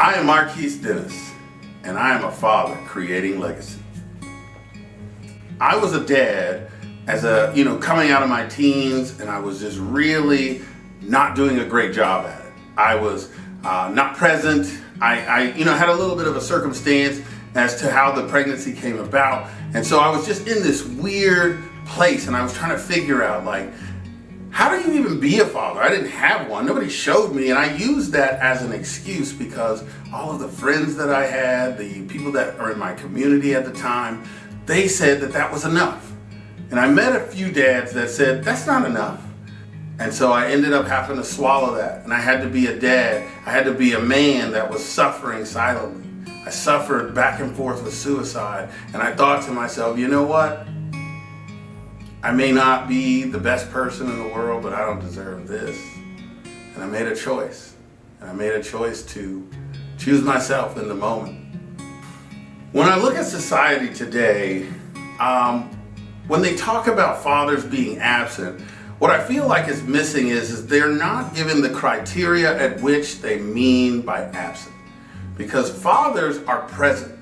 I am Marquess Dennis, and I am a father creating legacy. I was a dad as coming out of my teens, and I was just really not doing a great job at it. I was not present. I had a little bit of a circumstance as to how the pregnancy came about. And so I was just in this weird place, and I was trying to figure out, how do you even be a father? I didn't have one. Nobody showed me, and I used that as an excuse because all of the friends that I had, the people that are in my community at the time, they said that that was enough. And I met a few dads that said, that's not enough. And so I ended up having to swallow that. And I had to be a dad. I had to be a man that was suffering silently. I suffered back and forth with suicide. And I thought to myself, you know what? I may not be the best person in the world, but I don't deserve this. And I made a choice. And I made a choice to choose myself in the moment. When I look at society today, when they talk about fathers being absent, what I feel like is missing is they're not given the criteria at which they mean by absent. Because fathers are present.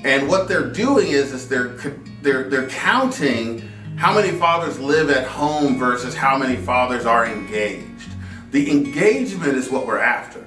And what they're doing is they're counting how many fathers live at home versus how many fathers are engaged. The engagement is what we're after.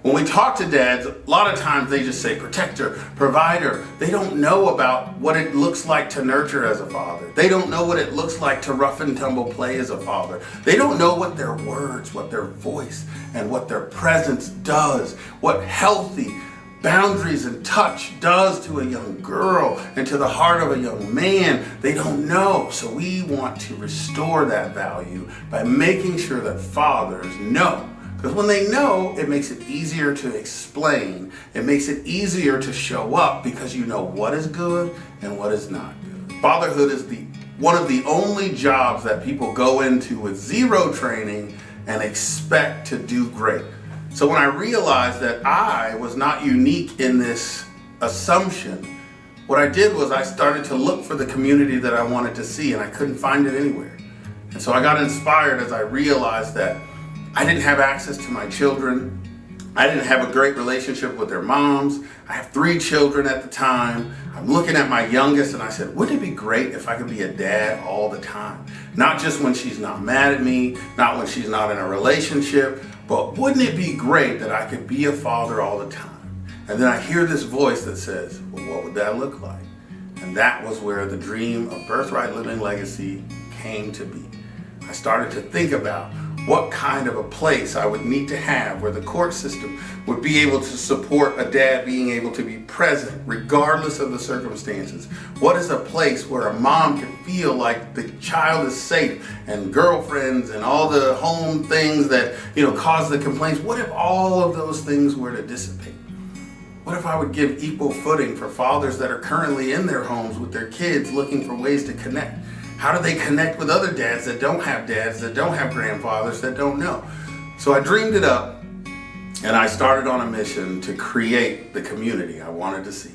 When we talk to dads, a lot of times they just say protector, provider. They don't know about what it looks like to nurture as a father. They don't know what it looks like to rough and tumble play as a father. They don't know what their words, what their voice, and what their presence does, what healthy boundaries and touch does to a young girl and to the heart of a young man. They don't know. So we want to restore that value by making sure that fathers know. Because when they know, it makes it easier to explain. It makes it easier to show up because you know what is good and what is not good. Fatherhood is one of the only jobs that people go into with zero training and expect to do great. So when I realized that I was not unique in this assumption, what I did was I started to look for the community that I wanted to see, and I couldn't find it anywhere. And so I got inspired as I realized that I didn't have access to my children. I didn't have a great relationship with their moms. I have 3 children at the time. I'm looking at my youngest and I said, wouldn't it be great if I could be a dad all the time? Not just when she's not mad at me, not when she's not in a relationship, but wouldn't it be great that I could be a father all the time? And then I hear this voice that says, well, what would that look like? And that was where the dream of Birthright Living Legacy came to be. I started to think about what kind of a place I would need to have where the court system would be able to support a dad being able to be present regardless of the circumstances. What is a place where a mom can feel like the child is safe, and girlfriends and all the home things that cause the complaints? What if all of those things were to dissipate? What if I would give equal footing for fathers that are currently in their homes with their kids looking for ways to connect? How do they connect with other dads that don't have dads, that don't have grandfathers, that don't know? So I dreamed it up, and I started on a mission to create the community I wanted to see.